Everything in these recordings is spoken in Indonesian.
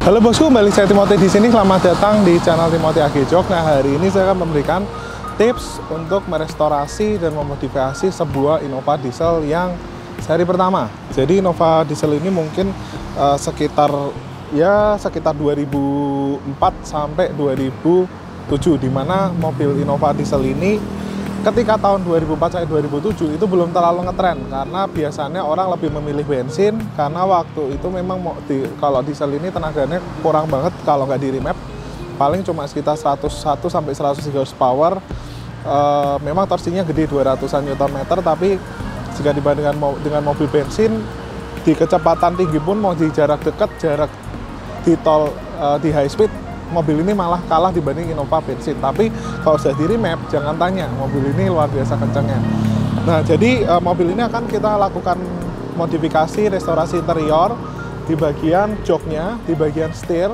Halo bosku, kembali saya Timothy di sini. Selamat datang di channel Timothy AG Jog. Nah, hari ini saya akan memberikan tips untuk merestorasi dan memodifikasi sebuah Innova diesel yang seri pertama. Jadi Innova diesel ini mungkin sekitar 2004 sampai 2007, di mana mobil Innova diesel ini ketika tahun 2004 sampai 2007 itu belum terlalu ngetren, karena biasanya orang lebih memilih bensin, karena waktu itu memang kalau diesel ini tenaganya kurang banget kalau nggak di remap, paling cuma sekitar 101 sampai 103 horsepower. Memang torsinya gede 200-an Nm, tapi jika dibandingkan dengan mobil bensin di kecepatan tinggi pun, mau di jarak dekat, jarak di tol, di high speed, mobil ini malah kalah dibanding Innova bensin. Tapi kalau sudah di remap, jangan tanya, mobil ini luar biasa kencangnya. Nah, jadi mobil ini akan kita lakukan modifikasi restorasi interior di bagian joknya, di bagian setir,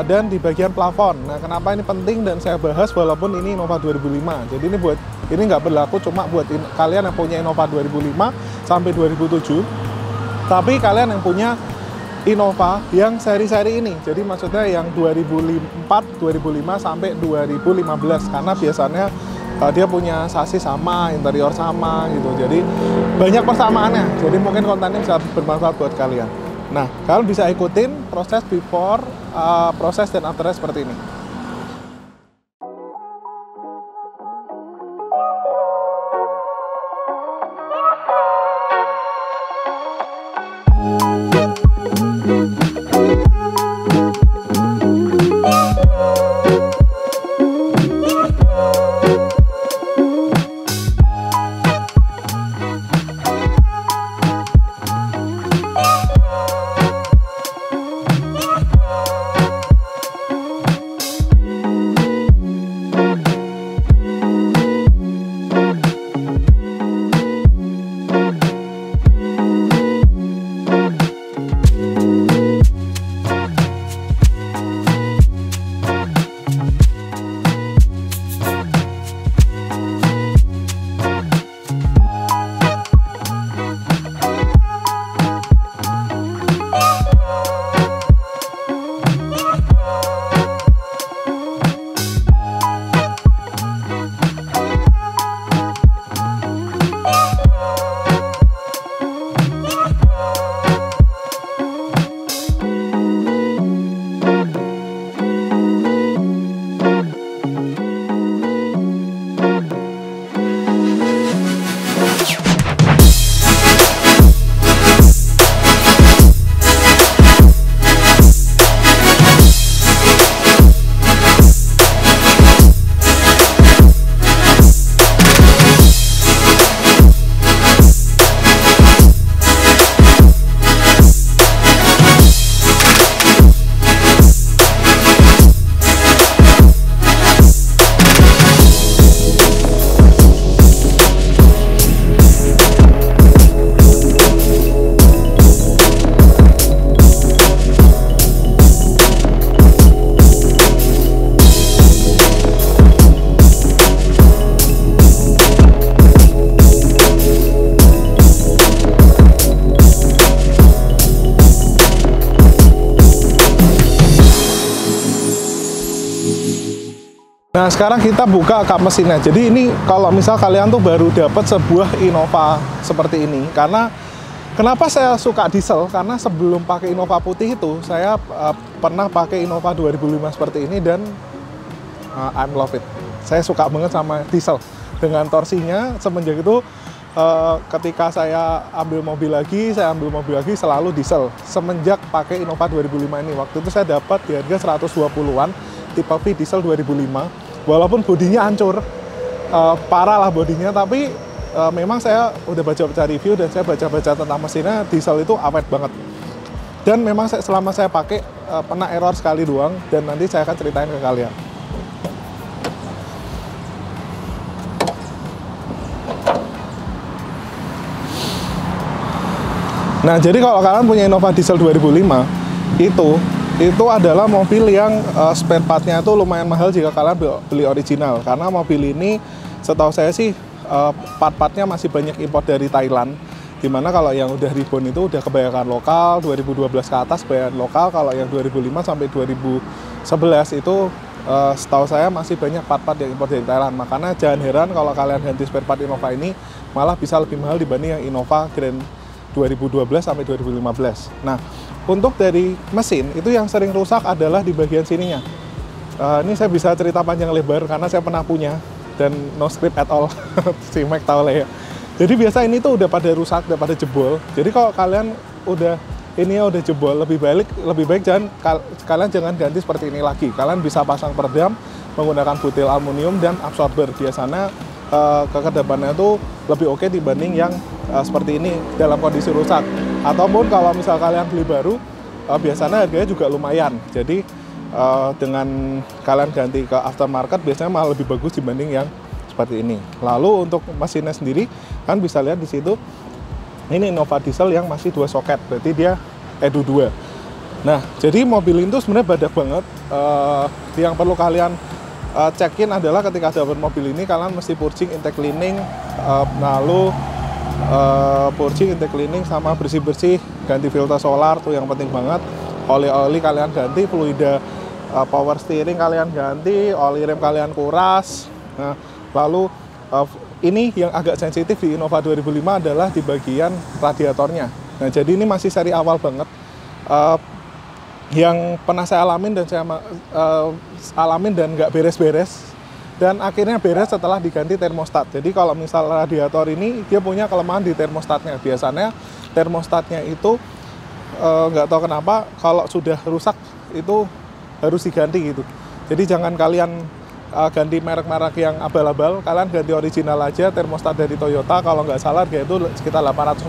dan di bagian plafon. Nah, kenapa ini penting dan saya bahas walaupun ini Innova 2005. Jadi ini nggak berlaku cuma buat kalian yang punya Innova 2005 sampai 2007, tapi kalian yang punya Innova yang seri-seri ini, jadi maksudnya yang 2004, 2005 sampai 2015, karena biasanya dia punya sasis sama, interior sama gitu, jadi banyak persamaannya. Jadi mungkin kontennya bisa bermanfaat buat kalian. Nah, kalian bisa ikutin proses before, proses dan after seperti ini. Nah, sekarang kita buka kap mesinnya. Jadi ini kalau misal kalian tuh baru dapat sebuah Innova seperti ini, karena kenapa saya suka diesel? Karena sebelum pakai Innova putih itu, saya pernah pakai Innova 2005 seperti ini dan I'm love it. Saya suka banget sama diesel dengan torsinya. Semenjak itu ketika saya ambil mobil lagi selalu diesel. Semenjak pakai Innova 2005 ini, waktu itu saya dapat di harga 120-an tipe V diesel 2005. Walaupun bodinya hancur, parah lah bodinya, tapi memang saya udah baca-baca review dan saya baca-baca tentang mesinnya, diesel itu awet banget. Dan memang selama saya pakai pernah error sekali doang, dan nanti saya akan ceritain ke kalian. Nah, jadi kalau kalian punya Innova diesel 2005, itu adalah mobil yang spare part-nya itu lumayan mahal jika kalian beli original, karena mobil ini setahu saya sih part-partnya masih banyak import dari Thailand. Dimana kalau yang udah ribbon itu udah kebanyakan lokal, 2012 ke atas kebanyakan lokal. Kalau yang 2005 sampai 2011 itu setahu saya masih banyak part-part yang impor dari Thailand. Makanya jangan heran kalau kalian ganti spare part Innova ini malah bisa lebih mahal dibanding yang Innova Grand 2012 sampai 2015. Nah, untuk dari mesin itu yang sering rusak adalah di bagian sininya. Ini saya bisa cerita panjang lebar karena saya pernah punya dan no script at all. Si Mike tahu lah ya. Jadi biasa ini tuh udah pada rusak, udah pada jebol. Jadi kalau kalian udah ini ya udah jebol, lebih baik kalian jangan ganti seperti ini lagi. Kalian bisa pasang peredam menggunakan butil aluminium dan absorber. Biasanya kekedapannya itu lebih oke dibanding yang seperti ini dalam kondisi rusak. Ataupun kalau misal kalian beli baru, biasanya harganya juga lumayan. Jadi dengan kalian ganti ke aftermarket biasanya malah lebih bagus dibanding yang seperti ini. Lalu untuk mesinnya sendiri kan bisa lihat di situ ini Innova diesel yang masih 2 soket, berarti dia Edu 2. Nah, jadi mobil itu sebenarnya badak banget. Yang perlu kalian cekin adalah ketika dapat mobil ini kalian mesti purging, intake cleaning, lalu purging, intake cleaning sama bersih-bersih, ganti filter solar tuh yang penting banget. Oli kalian ganti, fluida power steering kalian ganti, oli rem kalian kuras. Nah, lalu ini yang agak sensitif di Innova 2005 adalah di bagian radiatornya. Nah, jadi ini masih seri awal banget. Yang pernah saya alamin dan nggak beres-beres. Dan akhirnya beres setelah diganti termostat. Jadi kalau misal radiator ini dia punya kelemahan di termostatnya. Biasanya termostatnya itu nggak tahu kenapa kalau sudah rusak itu harus diganti gitu. Jadi jangan kalian ganti merek-merek yang abal-abal, kalian ganti original aja, termostat dari Toyota, kalau nggak salah harga itu sekitar 850.000.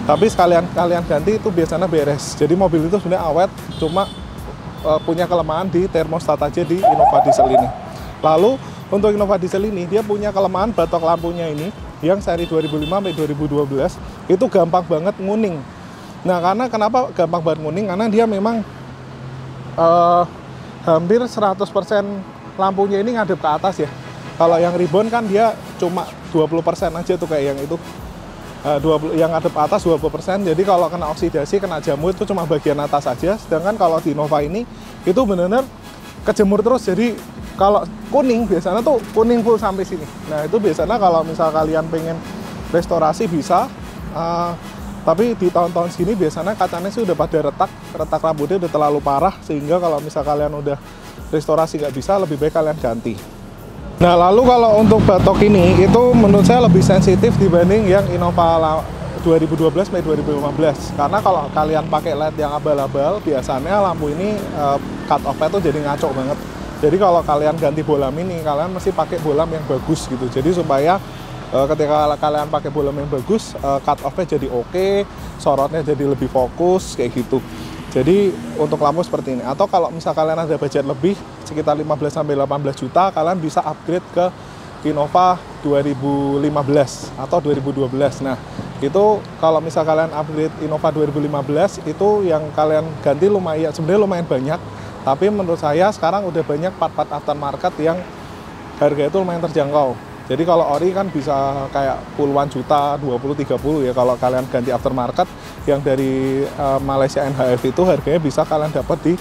Tapi sekalian kalian ganti itu biasanya beres. Jadi mobil itu sebenarnya awet, cuma punya kelemahan di termostat aja di Innova diesel ini. Lalu untuk Innova diesel ini dia punya kelemahan batok lampunya ini yang seri 2005 sampai 2012 itu gampang banget nguning. Nah, karena kenapa gampang banget nguning? Karena dia memang hampir 100% lampunya ini ngadep ke atas ya. Kalau yang ribbon kan dia cuma 20% aja tuh kayak yang itu. Yang ngadep atas 20%. Jadi kalau kena oksidasi, kena jamur itu cuma bagian atas saja. Sedangkan kalau di Innova ini itu benar-benar kejemur terus. Jadi kalau kuning biasanya tuh kuning full sampai sini. Nah, itu biasanya kalau misal kalian pengen restorasi bisa. Tapi di tahun-tahun segini biasanya kacanya sih udah pada retak rambutnya udah terlalu parah, sehingga kalau misal kalian udah restorasi nggak bisa, lebih baik kalian ganti. Nah, lalu kalau untuk batok ini itu menurut saya lebih sensitif dibanding yang Innova 2012 sampai 2015. Karena kalau kalian pakai LED yang abal-abal, biasanya lampu ini cut off-nya tuh jadi ngaco banget. Jadi kalau kalian ganti bolam ini, kalian mesti pakai bolam yang bagus gitu. Jadi supaya ketika kalian pakai bolam yang bagus, cut off-nya jadi oke, sorotnya jadi lebih fokus kayak gitu. Jadi untuk lampu seperti ini. Atau kalau misal kalian ada budget lebih sekitar 15 sampai 18 juta, kalian bisa upgrade ke Innova 2015 atau 2012. Nah, itu kalau misal kalian upgrade Innova 2015 itu yang kalian ganti lumayan, sebenarnya lumayan banyak. Tapi menurut saya sekarang udah banyak part-part aftermarket yang harga itu lumayan terjangkau. Jadi kalau ori kan bisa kayak puluhan juta, 20-30 ya. Kalau kalian ganti aftermarket yang dari Malaysia NHF itu harganya bisa kalian dapat di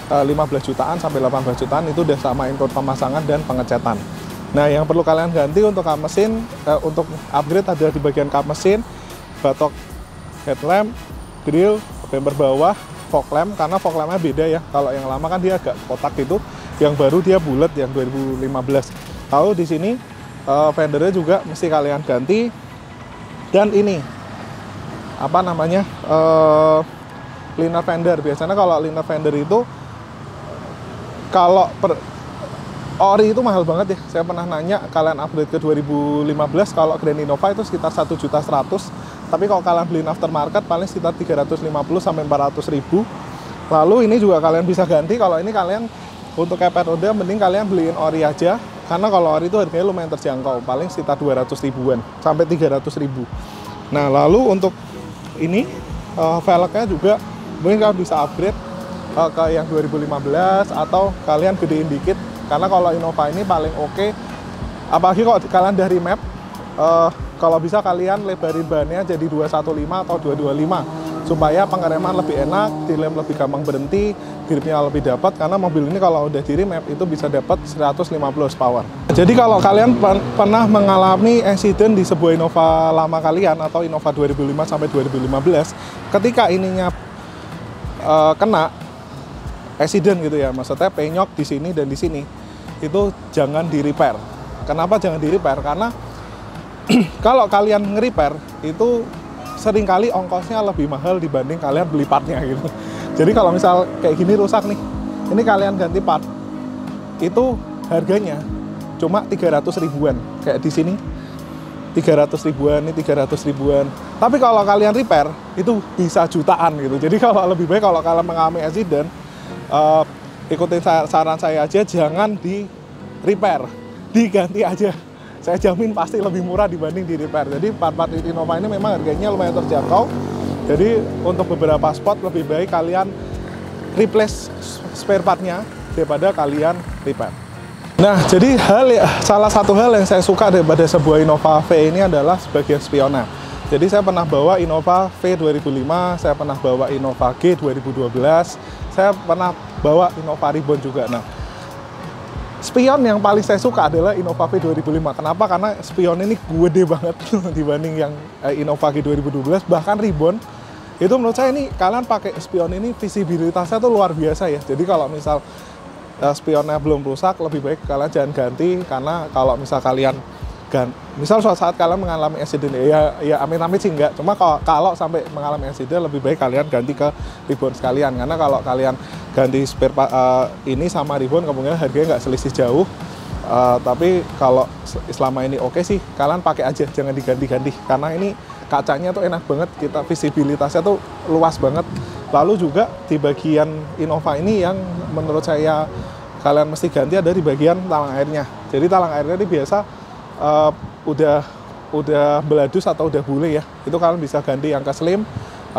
15 jutaan sampai 18 jutaan, itu udah sama include pemasangan dan pengecatan. Nah, yang perlu kalian ganti untuk kap mesin, untuk upgrade ada di bagian kap mesin, batok headlamp, grill, bumper bawah, fog lamp, karena fog lampnya beda ya. Kalau yang lama kan dia agak kotak gitu, yang baru dia bulat yang 2015. Lalu di sini fendernya juga mesti kalian ganti. Dan ini apa namanya, liner fender. Biasanya kalau liner fender itu kalau ori itu mahal banget ya. Saya pernah nanya, kalian upgrade ke 2015 kalau Grand Innova itu sekitar 1.100.000. Tapi kalau kalian beliin aftermarket paling sekitar 350 sampai 400.000. Lalu ini juga kalian bisa ganti. Kalau ini kalian untuk kepet roda mending kalian beliin ori aja. Karena kalau ori itu harganya lumayan terjangkau, paling sekitar 200 ribuan sampai 300 ribu. Nah, lalu untuk ini velgnya juga mungkin kalian bisa upgrade ke yang 2015 atau kalian gedein dikit. Karena kalau Innova ini paling oke, apalagi kalau kalian dari map kalau bisa kalian lebarin bannya jadi 215 atau 225 supaya pengereman lebih enak, dilem lebih gampang berhenti, gripnya lebih dapat, karena mobil ini kalau udah di remap itu bisa dapat 150 horsepower. Jadi kalau kalian pernah mengalami accident di sebuah Innova lama kalian atau Innova 2005 sampai 2015, ketika ininya kena accident gitu ya, maksudnya penyok di sini dan di sini, itu jangan di repair. Kenapa jangan di repair? Karena kalau kalian nge-repair itu seringkali ongkosnya lebih mahal dibanding kalian beli partnya gitu. Jadi kalau misal kayak gini rusak nih, ini kalian ganti part, itu harganya cuma 300 ribuan. Kayak di sini 300 ribuan, ini 300 ribuan. Tapi kalau kalian repair itu bisa jutaan gitu. Jadi kalau lebih baik kalau kalian mengalami accident, ikutin saran saya aja, jangan di repair, diganti aja. Saya jamin pasti lebih murah dibanding di repair. Jadi part-part di Innova ini memang harganya lumayan terjangkau. Jadi untuk beberapa spot lebih baik kalian replace spare partnya daripada kalian repair. Nah, jadi salah satu hal yang saya suka daripada sebuah Innova V ini adalah sebagai spionnya. Jadi saya pernah bawa Innova V 2005, saya pernah bawa Innova G 2012, saya pernah bawa Innova Reborn juga. Nah, spion yang paling saya suka adalah Innova V 2005. Kenapa? Karena spion ini gede banget dibanding yang Innova G 2012, bahkan Reborn. Itu menurut saya ini kalian pakai spion ini visibilitasnya tuh luar biasa ya. Jadi kalau misal spionnya belum rusak, lebih baik kalian jangan ganti, karena kalau misal kalian misal suatu saat kalian mengalami accident, ya amit-amit sih enggak, cuma kalau sampai mengalami accident lebih baik kalian ganti ke Reborn sekalian, karena kalau kalian ganti spare ini sama Reborn kemungkinan harganya nggak selisih jauh. Tapi kalau selama ini oke sih, kalian pakai aja, jangan diganti-ganti, karena ini kacanya tuh enak banget, kita visibilitasnya tuh luas banget. Lalu juga di bagian Innova ini yang menurut saya kalian mesti ganti ada di bagian talang airnya. Jadi talang airnya ini biasa udah beladus atau udah bule ya, itu kalian bisa ganti yang ke slim.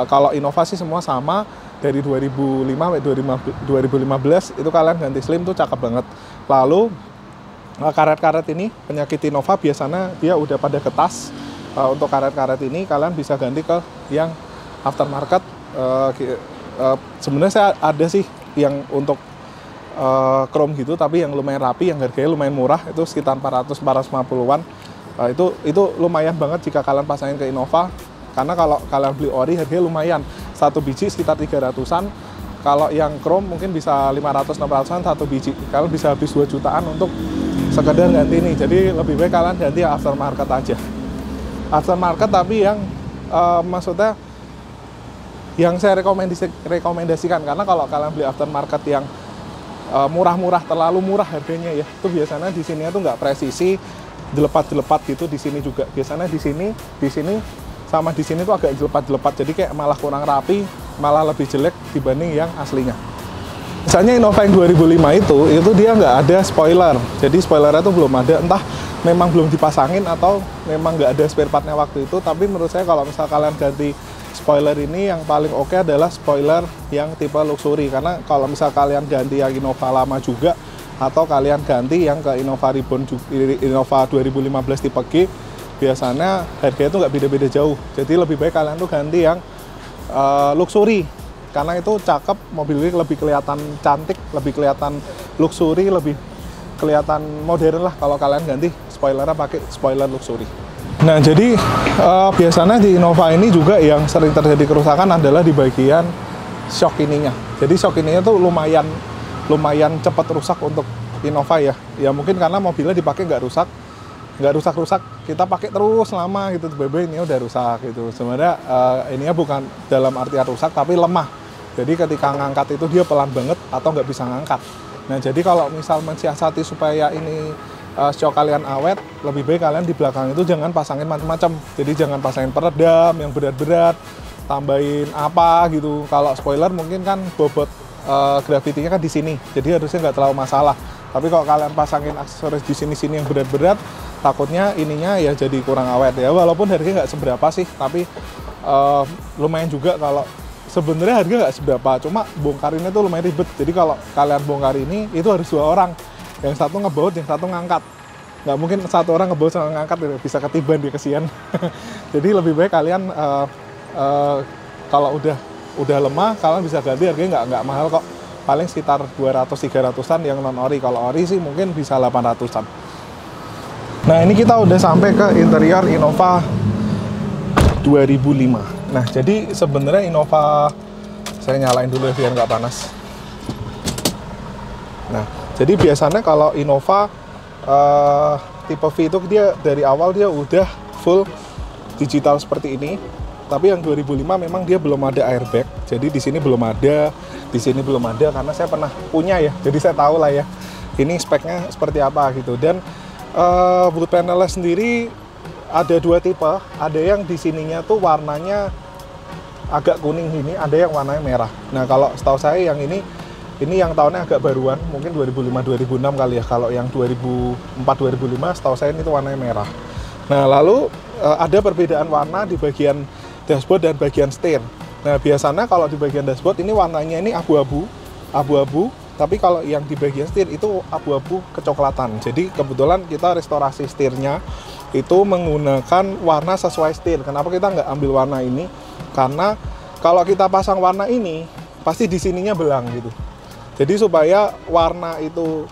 Kalau Innova sih semua sama, dari 2005 sampai 2015 itu kalian ganti slim tuh cakep banget. Lalu karet-karet ini penyakit Innova biasanya dia udah pada ketas. Untuk karet-karet ini kalian bisa ganti ke yang aftermarket. Sebenarnya saya ada sih yang untuk chrome gitu, tapi yang lumayan rapi, yang harganya lumayan murah, itu sekitar 450-an. Itu lumayan banget jika kalian pasangin ke Innova, karena kalau kalian beli ori harganya lumayan, satu biji sekitar 300-an. Kalau yang chrome mungkin bisa 500-600-an satu biji, kalian bisa habis 2 jutaan untuk sekedar ganti ini. Jadi lebih baik kalian ganti aftermarket aja, aftermarket, tapi yang maksudnya yang saya rekomendasikan, karena kalau kalian beli aftermarket yang murah-murah, terlalu murah harganya ya, itu biasanya di sini tuh nggak presisi, jelepat-jelepat gitu. Di sini juga biasanya di sini sama di sini tuh agak jelepat-jelepat, jadi kayak malah kurang rapi, malah lebih jelek dibanding yang aslinya. Misalnya Innova yang 2005 itu dia nggak ada spoiler, jadi spoilernya tuh belum ada, entah memang belum dipasangin atau memang nggak ada spare partnya waktu itu. Tapi menurut saya kalau misal kalian ganti spoiler ini, yang paling oke adalah spoiler yang tipe luxury, karena kalau misal kalian ganti yang Innova lama juga atau kalian ganti yang ke Innova Reborn, Innova 2015 tipe G, biasanya harganya itu nggak beda-beda jauh. Jadi lebih baik kalian tuh ganti yang luxury, karena itu cakep, mobil ini lebih kelihatan cantik, lebih kelihatan luxury, lebih kelihatan modern lah kalau kalian ganti spoilernya pakai spoiler luxury. Nah, jadi biasanya di Innova ini juga yang sering terjadi kerusakan adalah di bagian shock ininya. Jadi shock ininya tuh lumayan cepat rusak untuk Innova ya. Ya mungkin karena mobilnya dipakai nggak rusak-rusak, kita pakai terus lama gitu, tiba-tiba ini udah rusak gitu. Sebenarnya ininya bukan dalam artian rusak, tapi lemah. Jadi ketika ngangkat itu dia pelan banget atau nggak bisa ngangkat. Nah, jadi kalau misal mensiasati supaya ini shock kalian awet, lebih baik kalian di belakang itu jangan pasangin macam-macam. Jadi jangan pasangin peredam yang berat-berat, tambahin apa gitu. Kalau spoiler mungkin kan bobot gravitinya kan di sini, jadi harusnya nggak terlalu masalah. Tapi kalau kalian pasangin aksesoris di sini-sini yang berat-berat, takutnya ininya ya jadi kurang awet ya. Walaupun harganya nggak seberapa sih, tapi lumayan juga. Kalau sebenarnya harga nggak seberapa, cuma bongkarinnya tuh lumayan ribet. Jadi kalau kalian bongkar ini, itu harus 2 orang, yang satu ngebaut, yang satu ngangkat. nggak mungkin satu orang ngebawa sama ngangkat bisa ketiban dia, kesian. Jadi lebih baik kalian kalau udah lemah kalian bisa ganti, harganya nggak mahal kok, paling sekitar 200-300an yang non ori. Kalau ori sih mungkin bisa 800an. Nah ini kita udah sampai ke interior Innova 2005. Nah jadi sebenarnya Innova, saya nyalain dulu ya biar nggak panas. Nah jadi biasanya kalau Innova tipe V itu dia dari awal dia udah full digital seperti ini. Tapi yang 2005 memang dia belum ada airbag. Jadi di sini belum ada, di sini belum ada karena saya pernah punya ya. Jadi saya tahu lah ya. Ini speknya seperti apa gitu. Dan boot panelnya sendiri ada dua tipe. Ada yang di sininya tuh warnanya agak kuning ini, ada yang warnanya merah. Nah kalau setahu saya yang ini yang tahunnya agak baruan, mungkin 2005-2006 kali ya. Kalau yang 2004-2005 setahu saya ini tuh warnanya merah. Nah lalu ada perbedaan warna di bagian dashboard dan bagian setir. Nah biasanya kalau di bagian dashboard ini warnanya ini abu-abu, tapi kalau yang di bagian setir itu abu-abu kecoklatan. Jadi kebetulan kita restorasi setirnya itu menggunakan warna sesuai setir. Kenapa kita nggak ambil warna ini? Karena kalau kita pasang warna ini pasti di sininya belang gitu. Jadi supaya warna itu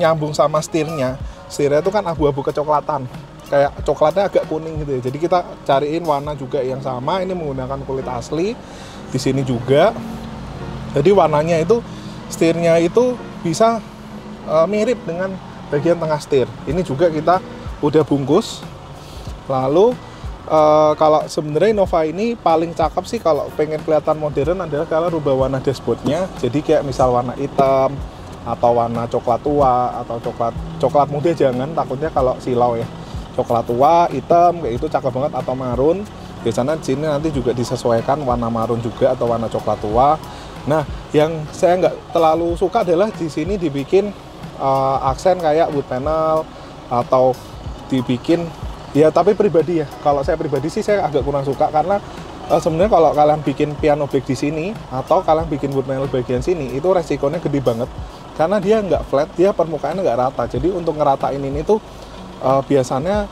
nyambung sama setirnya itu kan abu-abu kecoklatan, kayak coklatnya agak kuning gitu ya. Jadi kita cariin warna juga yang sama. Ini menggunakan kulit asli di sini juga. Jadi warnanya itu setirnya itu bisa mirip dengan bagian tengah setir. Ini juga kita udah bungkus. Lalu kalau sebenarnya Innova ini paling cakep sih kalau pengen kelihatan modern adalah kalau rubah warna dashboardnya. Jadi kayak misal warna hitam atau warna coklat tua atau coklat muda jangan, takutnya kalau silau ya. Coklat tua, hitam kayak itu cakep banget, atau marun. Biasanya di sini nanti juga disesuaikan warna marun juga atau warna coklat tua. Nah, yang saya nggak terlalu suka adalah di sini dibikin aksen kayak wood panel atau dibikin ya, tapi pribadi ya. Kalau saya pribadi sih saya agak kurang suka karena sebenarnya kalau kalian bikin piano back di sini atau kalian bikin wood panel bagian sini itu resikonya gede banget karena dia nggak flat, dia permukaannya nggak rata. Jadi untuk ngeratain ini tuh biasanya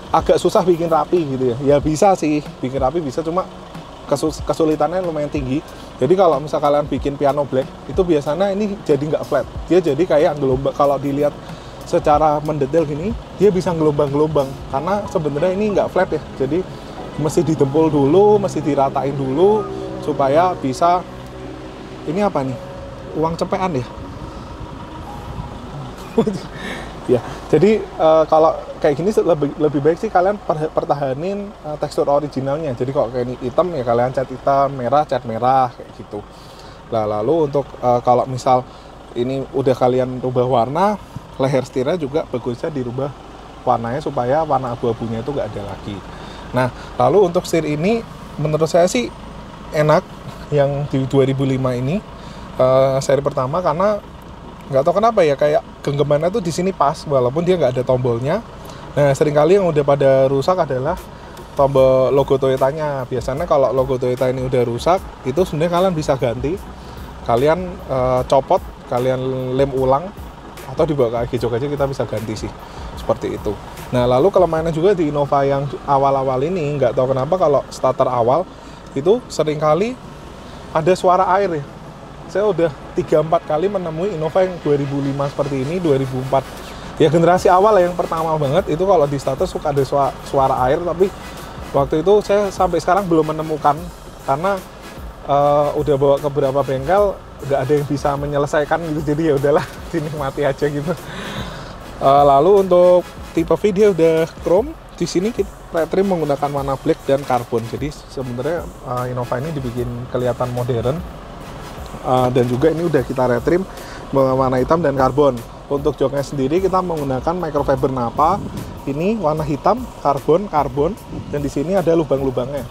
agak susah bikin rapi gitu ya. Ya bisa sih bikin rapi bisa, cuma kesulitannya lumayan tinggi. Jadi kalau misal kalian bikin piano black itu biasanya ini jadi nggak flat, dia jadi kayak gelombang. Kalau dilihat secara mendetail gini dia bisa gelombang-gelombang karena sebenarnya ini nggak flat ya. Jadi mesti didempul dulu, mesti diratain dulu supaya bisa. Ini apa nih, uang cepean ya. Ya, jadi kalau kayak gini lebih baik sih kalian pertahanin tekstur originalnya. Jadi kalau kayak ini hitam ya kalian cat hitam, merah cat merah kayak gitu. Nah, lalu untuk kalau misal ini udah kalian rubah warna, leher setirnya juga bagusnya dirubah warnanya supaya warna abu-abunya itu nggak ada lagi. Nah, lalu untuk setir ini menurut saya sih enak yang di 2005 ini seri pertama, karena nggak tahu kenapa ya, kayak genggamannya tuh di sini pas walaupun dia nggak ada tombolnya. Nah seringkali yang udah pada rusak adalah tombol logo Toyotanya. Biasanya kalau logo Toyota ini udah rusak itu sebenarnya kalian bisa ganti, kalian copot, kalian lem ulang atau dibawa ke AG Jok aja kita bisa ganti sih, seperti itu. Nah lalu kelemahannya juga di Innova yang awal-awal ini, nggak tahu kenapa kalau starter awal itu seringkali ada suara air ya. Saya udah 3-4 kali menemui Innova yang 2005 seperti ini, 2004 ya generasi awal yang pertama banget itu kalau di starter suka ada suara air. Tapi waktu itu saya sampai sekarang belum menemukan karena udah bawa ke beberapa bengkel nggak ada yang bisa menyelesaikan gitu, jadi ya udahlah dinikmati aja gitu. Lalu untuk tipe V dia udah chrome. Di sini kita retrim menggunakan warna black dan karbon. Jadi sebenarnya Innova ini dibikin kelihatan modern. Dan juga ini udah kita retrim warna hitam dan karbon. Untuk joknya sendiri kita menggunakan microfiber Napa. Ini warna hitam, karbon, dan di sini ada lubang-lubangnya.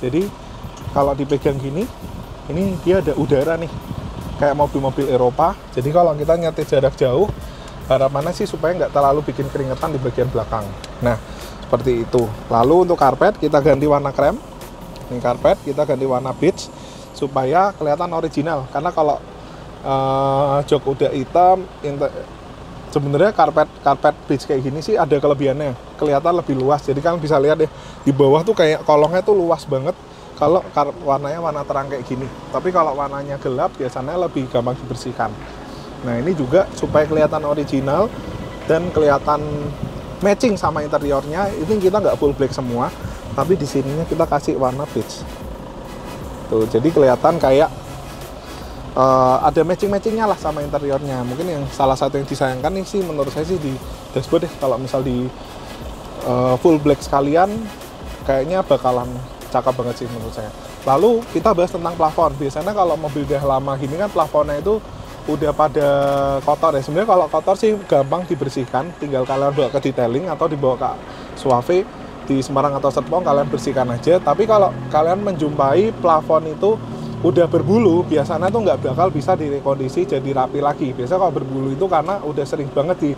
Jadi kalau dipegang gini, ini dia ada udara nih, kayak mobil-mobil Eropa. Jadi kalau kita nyetir jarak jauh, harapannya sih supaya nggak terlalu bikin keringetan di bagian belakang. Nah, seperti itu. Lalu untuk karpet kita ganti warna krem. Ini karpet kita ganti warna beige supaya kelihatan original. Karena kalau jok udah hitam, Sebenarnya karpet beach kayak gini sih ada kelebihannya, kelihatan lebih luas. Jadi kalian bisa lihat deh, di bawah tuh kayak kolongnya tuh luas banget kalau warnanya warna terang kayak gini. Tapi kalau warnanya gelap biasanya lebih gampang dibersihkan. Nah ini juga supaya kelihatan original dan kelihatan matching sama interiornya. Ini kita nggak full black semua, tapi di sininya kita kasih warna beige. Tuh, jadi kelihatan kayak ada matching-matchingnya lah sama interiornya. Mungkin yang salah satu yang disayangkan nih sih menurut saya sih di dashboard deh. Kalau misal di full black sekalian kayaknya bakalan cakep banget sih menurut saya. Lalu kita bahas tentang plafon. Biasanya kalau mobil udah lama gini kan plafonnya itu udah pada kotor ya. Sebenarnya kalau kotor sih gampang dibersihkan, tinggal kalian bawa ke detailing atau dibawa ke Suave di Semarang atau Serpong, kalian bersihkan aja. Tapi kalau kalian menjumpai plafon itu udah berbulu, biasanya tuh nggak bakal bisa direkondisi jadi rapi lagi. Biasanya kalau berbulu itu karena udah sering banget di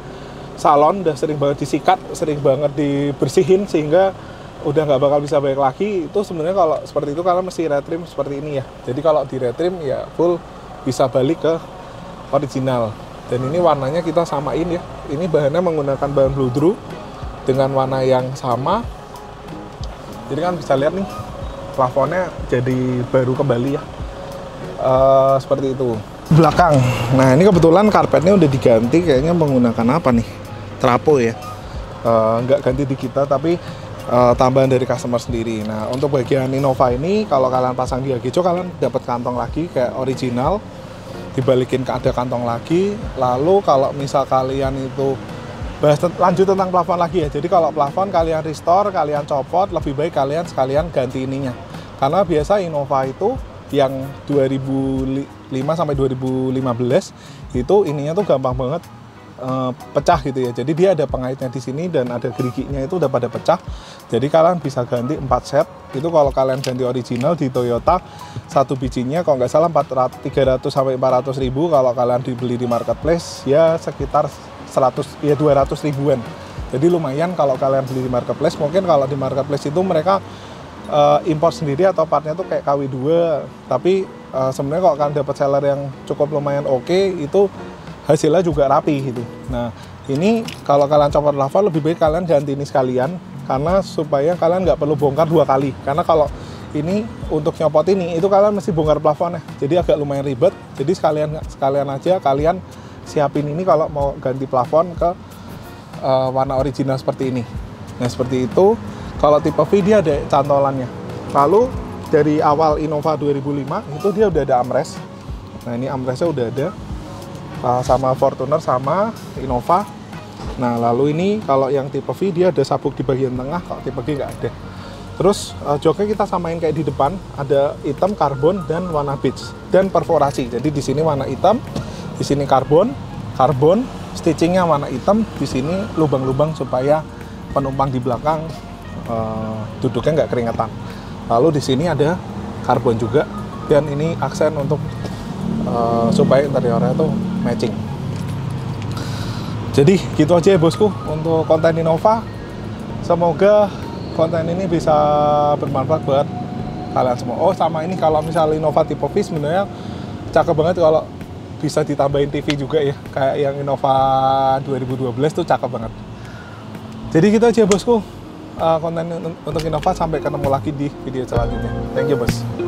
salon, udah sering banget disikat, sering banget dibersihin sehingga udah nggak bakal bisa balik lagi. Itu sebenarnya kalau seperti itu kalian mesti retrim seperti ini ya. Jadi kalau di retrim ya full bisa balik ke original. Dan ini warnanya kita samain ya. Ini bahannya menggunakan bahan bludru dengan warna yang sama. Jadi kan bisa lihat nih, plafonnya jadi baru kembali ya. Seperti itu. Belakang. Nah ini kebetulan karpetnya udah diganti, kayaknya menggunakan apa nih? Trapo ya. Nggak ganti di kita, tapi tambahan dari customer sendiri. Nah untuk bagian Innova ini, kalau kalian pasang di Hagejo, kalian dapat kantong lagi kayak original. Dibalikin ke ada kantong lagi. Lalu kalau misal kalian itu lanjut tentang plafon lagi ya. Jadi kalau plafon kalian restore, kalian copot, lebih baik kalian sekalian ganti ininya. Karena biasa Innova itu yang 2005 sampai 2015 itu ininya tuh gampang banget pecah gitu ya. Jadi dia ada pengaitnya di sini dan ada geriginya itu udah pada pecah. Jadi kalian bisa ganti 4 set. Itu kalau kalian ganti original di Toyota, satu bijinya kalau nggak salah 300 sampai 400 ribu. Kalau kalian dibeli di marketplace ya sekitar 200 ribuan. Jadi lumayan kalau kalian beli di marketplace. Mungkin kalau di marketplace itu mereka impor sendiri atau partnya tuh kayak KW2. Tapi sebenarnya kalau kalian dapat seller yang cukup lumayan oke, itu hasilnya juga rapi gitu. Nah ini kalau kalian copot plafon lebih baik kalian ganti ini sekalian, karena supaya kalian nggak perlu bongkar 2 kali. Karena kalau ini untuk nyopot ini itu kalian mesti bongkar plafonnya, jadi agak lumayan ribet. Jadi sekalian aja kalian siapin ini kalau mau ganti plafon ke warna original seperti ini. Nah seperti itu. Kalau tipe V dia ada cantolannya. Lalu dari awal Innova 2005 itu dia udah ada armrest. Nah ini armrestnya udah ada sama Fortuner sama Innova. Nah lalu ini kalau yang tipe V dia ada sabuk di bagian tengah, kalau tipe G nggak ada. Terus joknya kita samain kayak di depan, ada hitam, karbon, dan warna beige dan perforasi. Jadi di sini warna hitam, di sini karbon, stitchingnya warna hitam, di sini lubang-lubang supaya penumpang di belakang duduknya nggak keringetan. Lalu di sini ada karbon juga, dan ini aksen untuk supaya interiornya tuh matching. Jadi gitu aja ya bosku untuk konten Innova. Semoga konten ini bisa bermanfaat buat kalian semua. Oh sama ini, kalau misalnya Innova tipe V sebenarnya cakep banget kalau bisa ditambahin TV juga ya, kayak yang Innova 2012 tuh cakep banget. Jadi gitu aja bosku konten untuk Innova. Sampai ketemu lagi di video selanjutnya. Thank you bos.